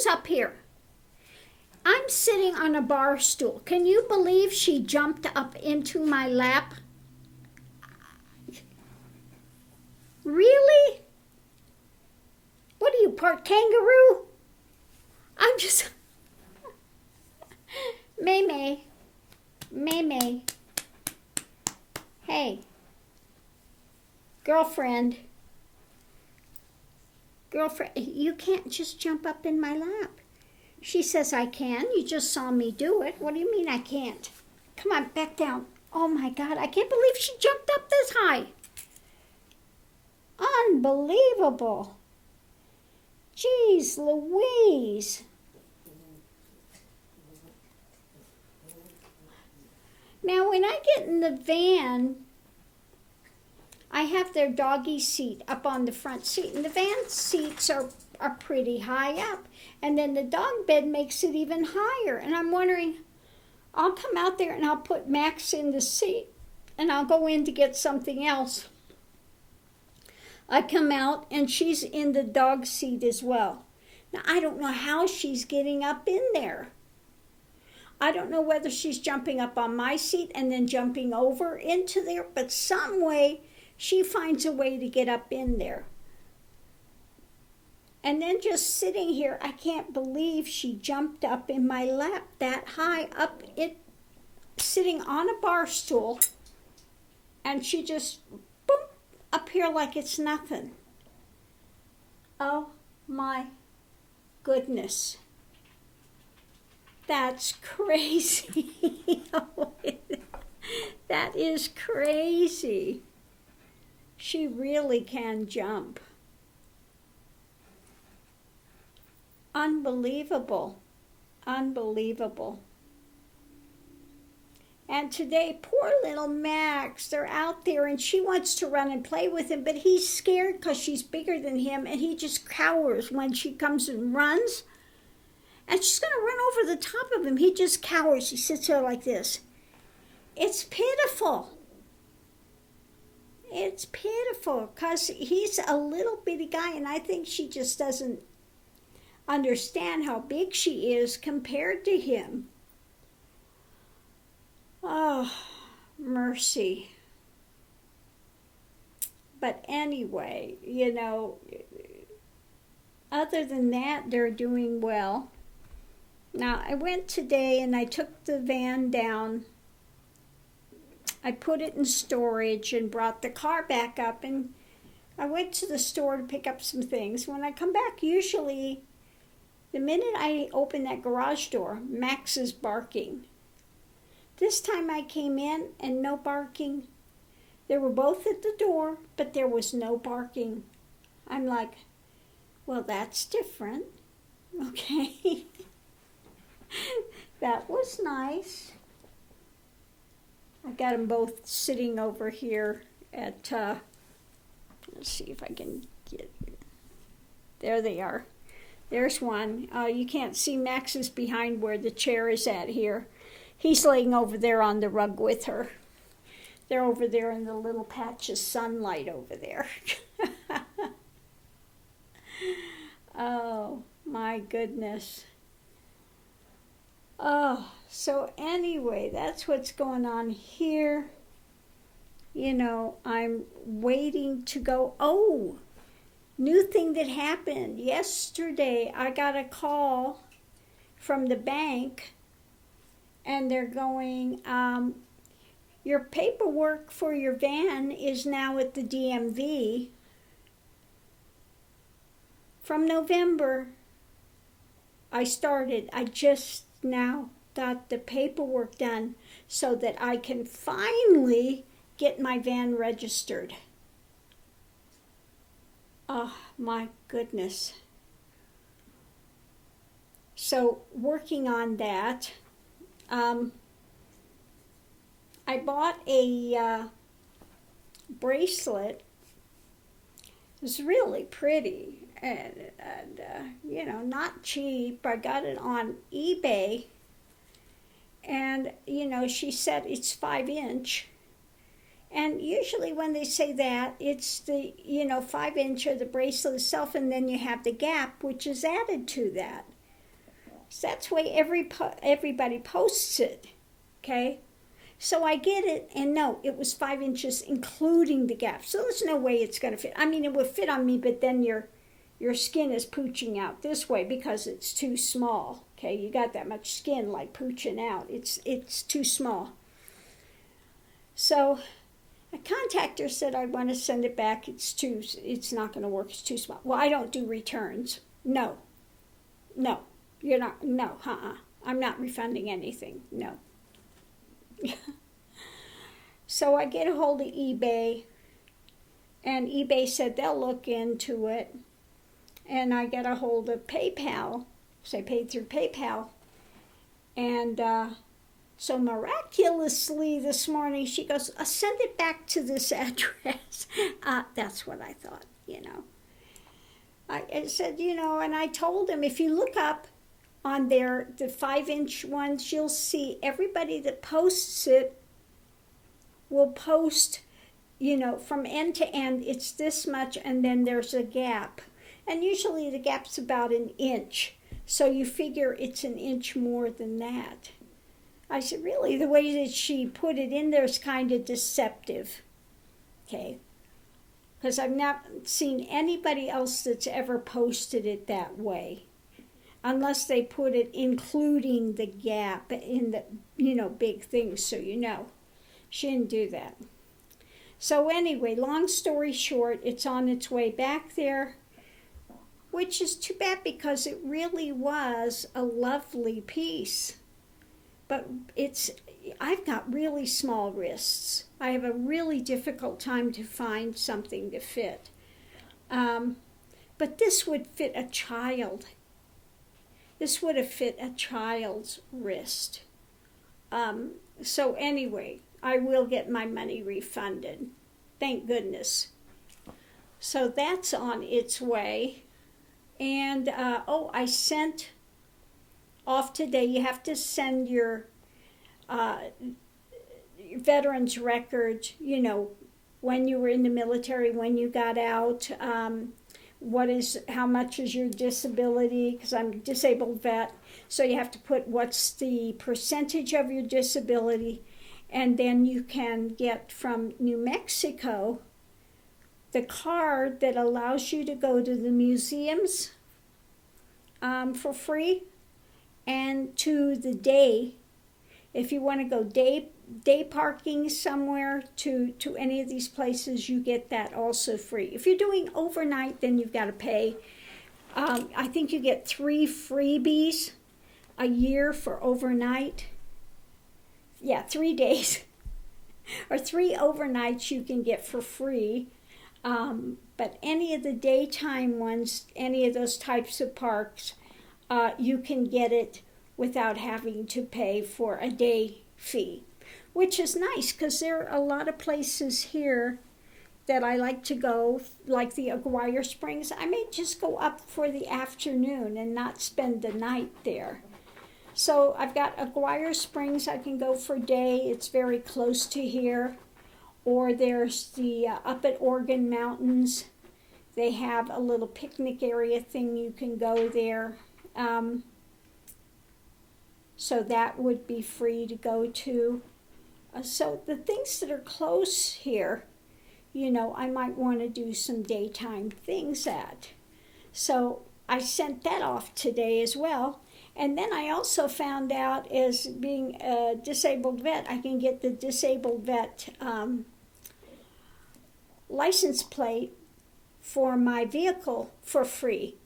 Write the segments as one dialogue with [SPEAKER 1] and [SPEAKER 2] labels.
[SPEAKER 1] who's up here. I'm sitting on a bar stool. Can you believe she jumped up into my lap? Really? What are you, part kangaroo? I'm just... May. Hey. Girlfriend, you can't just jump up in my lap. She says, I can. You just saw me do it. What do you mean I can't? Come on, back down. Oh my God, I can't believe she jumped up this high. Unbelievable. Jeez Louise. Now, when I get in the van, I have their doggy seat up on the front seat, and the van seats are pretty high up. And then the dog bed makes it even higher. And I'm wondering, I'll come out there and I'll put Max in the seat, and I'll go in to get something else. I come out, and she's in the dog seat as well. Now, I don't know how she's getting up in there. I don't know whether she's jumping up on my seat and then jumping over into there, but some way she finds a way to get up in there. And then just sitting here, I can't believe she jumped up in my lap that high up, sitting on a bar stool, and she just, boom, up here like it's nothing. Oh my goodness. That's crazy. That is crazy. She really can jump. Unbelievable. Unbelievable. And today, poor little Max, they're out there and she wants to run and play with him, but he's scared because she's bigger than him, and he just cowers when she comes and runs. And she's going to run over the top of him. He just cowers. He sits there like this. It's pitiful. It's pitiful because he's a little bitty guy, and I think she just doesn't understand how big she is compared to him. Oh, mercy. But anyway, other than that, they're doing well. Now, I went today and I took the van down. I put it in storage and brought the car back up, and I went to the store to pick up some things. When I come back, usually the minute I open that garage door, Max is barking. This time I came in and no barking. They were both at the door, but there was no barking. I'm like, well, that's different. Okay. That was nice. I got them both sitting over here at, let's see if I can get, there they are. There's one. You can't see Max is behind where the chair is at here. He's laying over there on the rug with her. They're over there in the little patch of sunlight over there. Oh, my goodness. Oh, so anyway, that's what's going on here. I'm waiting to go. Oh, new thing that happened. Yesterday, I got a call from the bank, and they're going, your paperwork for your van is now at the DMV. From November, I just now got the paperwork done so that I can finally get my van registered. Oh, my goodness. So, working on that. I bought a bracelet. It was really pretty and not cheap. I got it on eBay. And, she said it's 5-inch. And usually when they say that, it's the, 5-inch of the bracelet itself, and then you have the gap, which is added to that. So that's the way everybody posts it, okay? So I get it, and no, it was 5 inches including the gap. So there's no way it's going to fit. I mean, it would fit on me, but then your skin is pooching out this way because it's too small. Okay, you got that much skin like pooching out. It's too small. So a contactor said, I want to send it back. It's not going to work. It's too small. Well, I don't do returns. No, you're not. No, I'm not refunding anything. No. So I get a hold of eBay, and eBay said they'll look into it. And I get a hold of PayPal, so I paid through PayPal. And so miraculously this morning, she goes, send it back to this address. That's what I thought, I said, and I told him, if you look up on there, the 5-inch ones, you'll see everybody that posts it will post, from end to end, it's this much, and then there's a gap. And usually the gap's about 1 inch. So you figure it's 1 inch more than that. I said, really? The way that she put it in there is kind of deceptive. Okay. Because I've not seen anybody else that's ever posted it that way. Unless they put it including the gap in the, big things, so you know. She didn't do that. So anyway, long story short, it's on its way back there. Which is too bad because it really was a lovely piece. But I've got really small wrists. I have a really difficult time to find something to fit. But this would fit a child. This would have fit a child's wrist. So anyway, I will get my money refunded. Thank goodness. So that's on its way. And, I sent off today, you have to send your veterans record, when you were in the military, when you got out, how much is your disability, because I'm a disabled vet, so you have to put what's the percentage of your disability, and then you can get from New Mexico the card that allows you to go to the museums for free, and to the day, if you want to go day parking somewhere to any of these places, you get that also free. If you're doing overnight, then you've got to pay. I think you get 3 freebies a year for overnight. Yeah, 3 days or 3 overnights you can get for free. But any of the daytime ones, any of those types of parks, you can get it without having to pay for a day fee, which is nice because there are a lot of places here that I like to go, like the Aguirre Springs. I may just go up for the afternoon and not spend the night there. So I've got Aguirre Springs I can go for day. It's very close to here. Or there's the up at Oregon Mountains. They have a little picnic area thing. You can go there. So that would be free to go to. So the things that are close here, I might want to do some daytime things at. So I sent that off today as well. And then I also found out, as being a disabled vet, I can get the disabled vet license plate for my vehicle for free.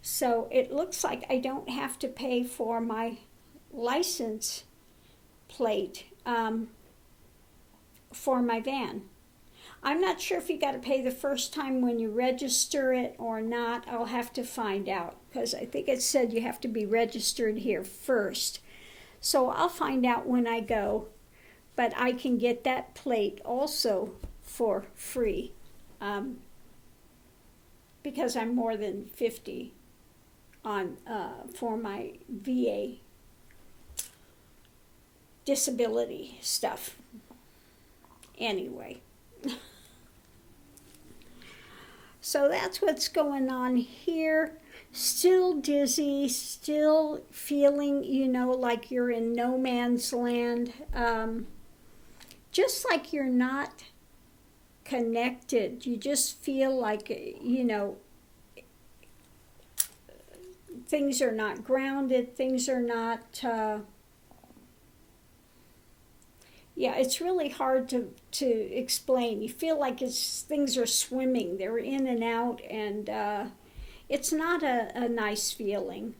[SPEAKER 1] So it looks like I don't have to pay for my license plate for my van. I'm not sure if you got to pay the first time when you register it or not. I'll have to find out because I think it said you have to be registered here first. So I'll find out when I go. But I can get that plate also for free because I'm more than 50 on for my VA disability stuff. Anyway. So that's what's going on here. Still dizzy, still feeling, like you're in no man's land, just like you're not connected. You just feel like, things are not grounded, things are not, it's really hard to explain. You feel like things are swimming, they're in and out, and it's not a nice feeling.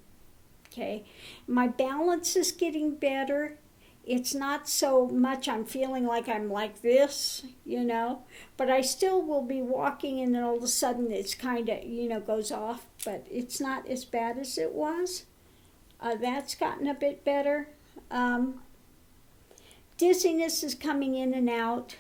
[SPEAKER 1] Okay, my balance is getting better. It's not so much I'm feeling like I'm like this, but I still will be walking and then all of a sudden it's kind of, goes off, but it's not as bad as it was. That's gotten a bit better. Dizziness is coming in and out.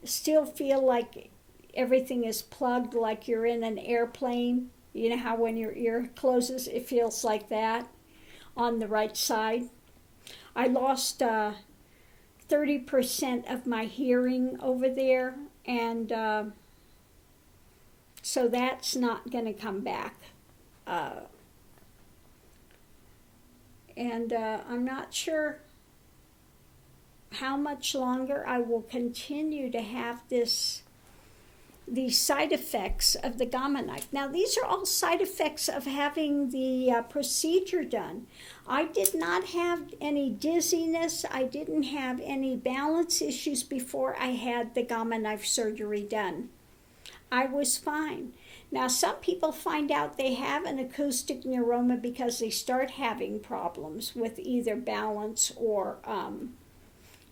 [SPEAKER 1] Still feel like everything is plugged, like you're in an airplane. You know how when your ear closes, it feels like that on the right side. I lost 30% of my hearing over there, and so that's not going to come back. And I'm not sure how much longer I will continue to have these side effects of the Gamma knife. Now, these are all side effects of having the procedure done. I did not have any dizziness. I didn't have any balance issues before I had the Gamma knife surgery done. I was fine. Now, some people find out they have an acoustic neuroma because they start having problems with either balance or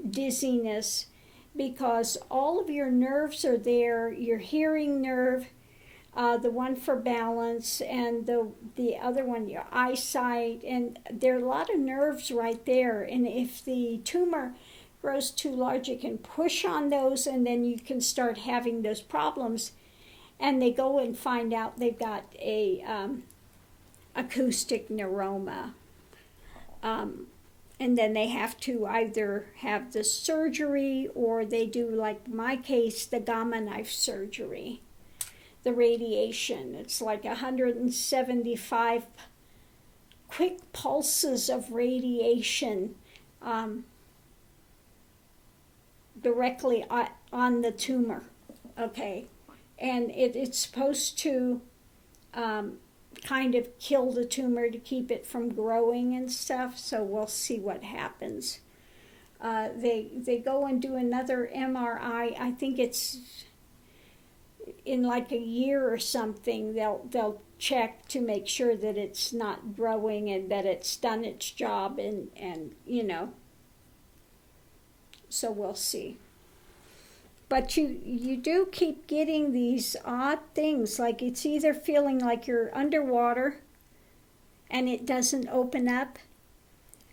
[SPEAKER 1] dizziness, because all of your nerves are there, your hearing nerve, the one for balance, and the other one, your eyesight, and there are a lot of nerves right there, and if the tumor grows too large, it can push on those, and then you can start having those problems, and they go and find out they've got a acoustic neuroma. And then they have to either have the surgery or they do, like my case, the Gamma knife surgery, the radiation. It's like 175 quick pulses of radiation directly on the tumor, okay? And it's supposed to kind of kill the tumor to keep it from growing and stuff, so we'll see what happens. They go and do another MRI. I think it's in like a year or something. They'll check to make sure that it's not growing and that it's done its job, and so we'll see. But you do keep getting these odd things, like it's either feeling like you're underwater and it doesn't open up.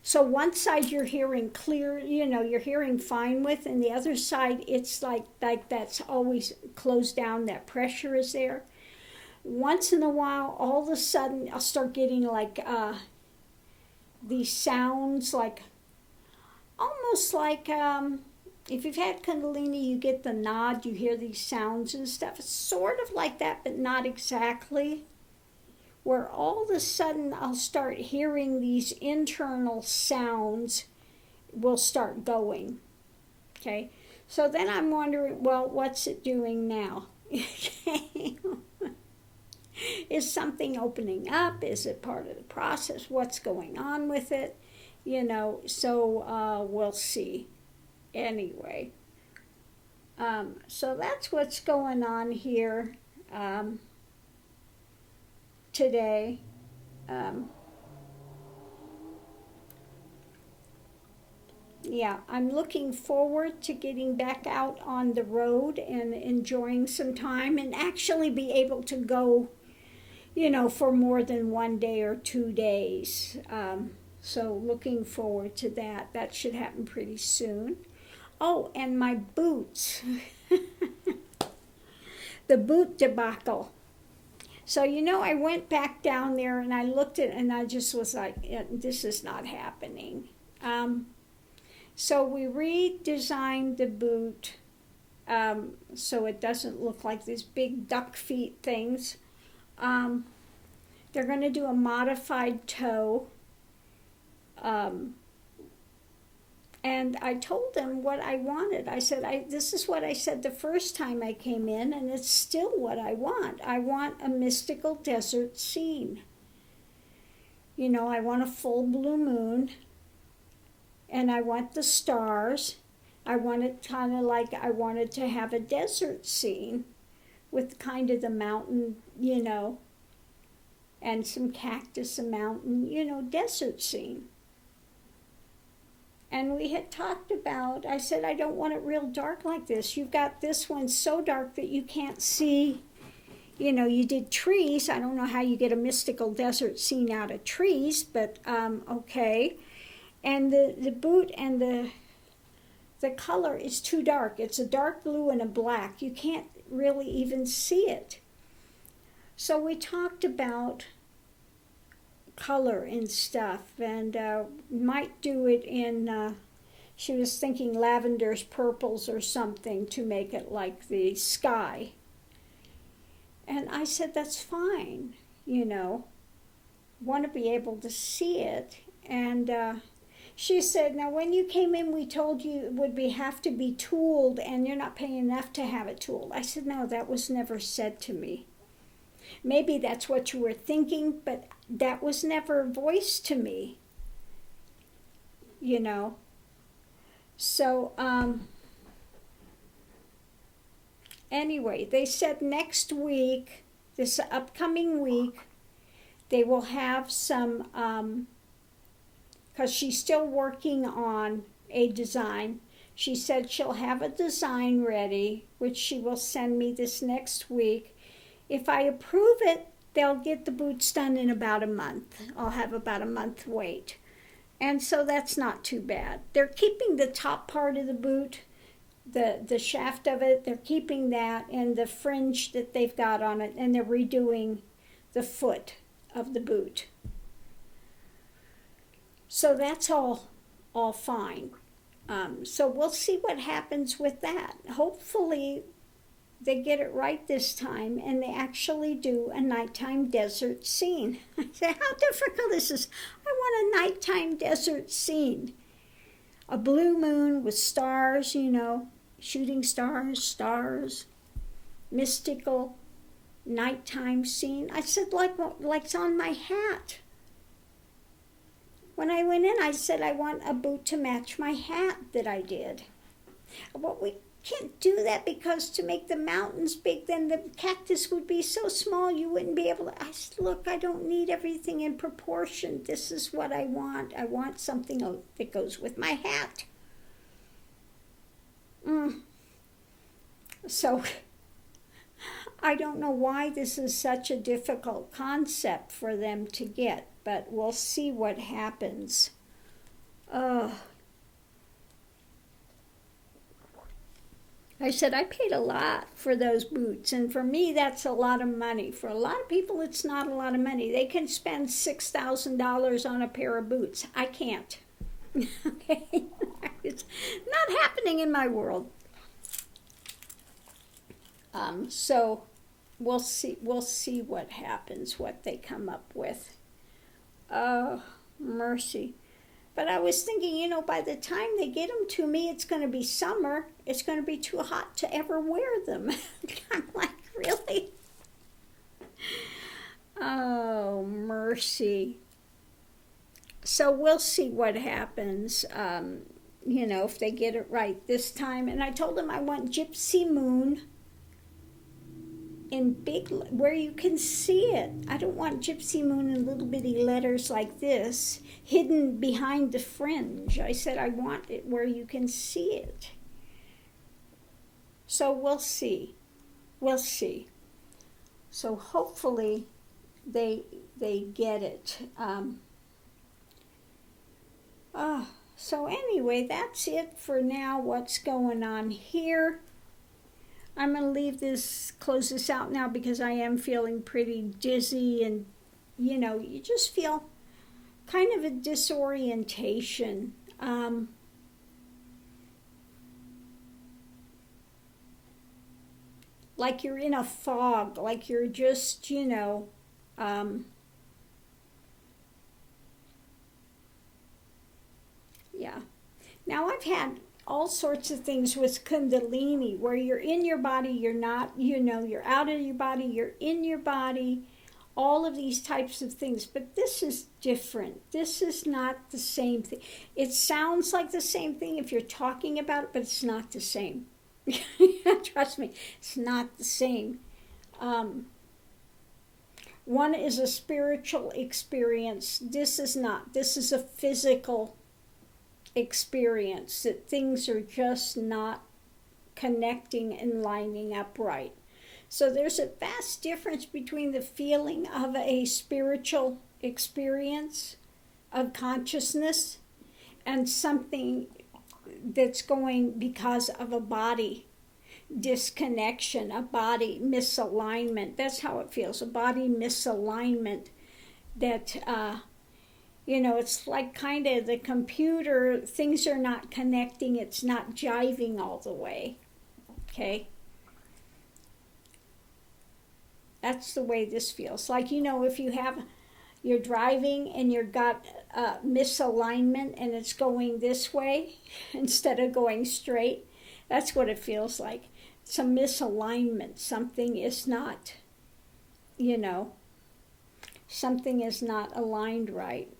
[SPEAKER 1] So one side you're hearing clear, you're hearing fine with, and the other side it's like that's always closed down, that pressure is there. Once in a while, all of a sudden, I'll start getting like these sounds, like almost like... if you've had Kundalini, you get the nod, you hear these sounds and stuff. It's sort of like that, but not exactly. Where all of a sudden I'll start hearing these internal sounds will start going. Okay? So then I'm wondering, well, what's it doing now? Is something opening up? Is it part of the process? What's going on with it? So we'll see. Anyway, so that's what's going on here today. I'm looking forward to getting back out on the road and enjoying some time and actually be able to go, for more than 1 day or 2 days. So looking forward to that. That should happen pretty soon. Oh, and my boots. The boot debacle. So, I went back down there and I looked at it and I just was like, this is not happening. So we redesigned the boot so it doesn't look like these big duck feet things. They're going to do a modified toe. And I told them what I wanted. I said, this is what I said the first time I came in, and it's still what I want. I want a mystical desert scene. You know, I want a full blue moon, and I want the stars. I want it kind of like I wanted to have a desert scene with kind of the mountain, you know, and some cactus, a mountain, you know, desert scene. And we had talked about, I said, I don't want it real dark like this. You've got this one so dark that you can't see, you know, you did trees. I don't know how you get a mystical desert scene out of trees, but okay. And the boot and the color is too dark. It's a dark blue and a black. You can't really even see it. So we talked about color and stuff, and might do it in, she was thinking lavenders, purples or something to make it like the sky. And I said, that's fine, you know, want to be able to see it. And she said, now when you came in, we told you it would have to be tooled, and you're not paying enough to have it tooled. I said, no, that was never said to me. Maybe that's what you were thinking, but that was never voiced to me, you know. So, anyway, they said next week, this upcoming week, they will have some, because she's still working on a design. She said she'll have a design ready, which she will send me this next week. If I approve it, they'll get the boots done in about a month. I'll have about a month wait. And so that's not too bad. They're keeping the top part of the boot, the shaft of it, they're keeping that, and the fringe that they've got on it, and they're redoing the foot of the boot. So that's all fine. So we'll see what happens with that. Hopefully they get it right this time, and they actually do a nighttime desert scene. I say, how difficult is this? I want a nighttime desert scene. A blue moon with stars, you know, shooting stars, mystical nighttime scene. I said, like's on my hat. When I went in, I said, I want a boot to match my hat that I did. Well, we can't do that because to make the mountains big, then the cactus would be so small you wouldn't be able to. I said, look, I don't need everything in proportion. This is what I want. I want something that goes with my hat. So I don't know why this is such a difficult concept for them to get, but we'll see what happens. I said, I paid a lot for those boots, and for me, that's a lot of money. For a lot of people, it's not a lot of money. They can spend $6,000 on a pair of boots. I can't. Okay? It's not happening in my world. So we'll see what happens, what they come up with. Oh, mercy. But I was thinking, you know, by the time they get them to me, it's going to be summer. It's going to be too hot to ever wear them. I'm like, really? Oh, mercy. So we'll see what happens, you know, if they get it right this time. And I told them I want Gypsy Moon in big, where you can see it. I don't want Gypsy Moon in little bitty letters like this, hidden behind the fringe. I said I want it where you can see it. So we'll see. We'll see. So hopefully they get it. So anyway, that's it for now, what's going on here. I'm going to close this out now because I am feeling pretty dizzy, and, you know, you just feel kind of a disorientation. Like you're in a fog, like you're just, you know, Now, I've had all sorts of things with kundalini where you're in your body, you're not, you're out of your body, you're in your body, all of these types of things. But this is different. This is not the same thing. It sounds like the same thing if you're talking about it, but it's not the same. Trust me, it's not the same. One is a spiritual experience. This is not. This is a physical experience, that things are just not connecting and lining up right. So there's a vast difference between the feeling of a spiritual experience of consciousness and something that's going because of a body disconnection, a body misalignment. That's how it feels, a body misalignment that it's like kind of the computer, things are not connecting, it's not jiving all the way. Okay? That's the way this feels. Like, if you're driving and you've got misalignment and it's going this way instead of going straight, that's what it feels like. Some misalignment. Something is not, something is not aligned right.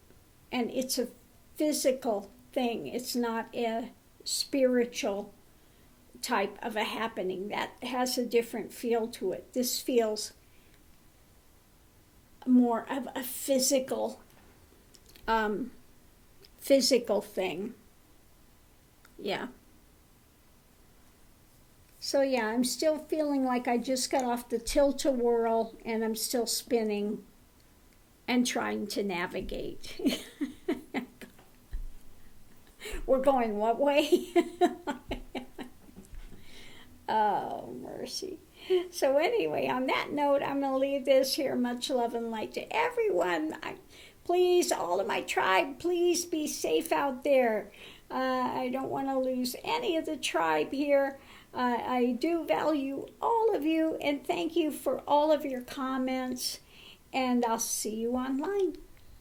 [SPEAKER 1] And it's a physical thing. It's not a spiritual type of a happening. That has a different feel to it. This feels more of a physical thing. Yeah. So yeah, I'm still feeling like I just got off the tilt-a-whirl and I'm still spinning and trying to navigate. We're going what way? Oh, mercy. So anyway, on that note, I'm going to leave this here. Much love and light to everyone. Please, all of my tribe, please be safe out there. I don't want to lose any of the tribe here. I do value all of you, and thank you for all of your comments, and I'll see you online.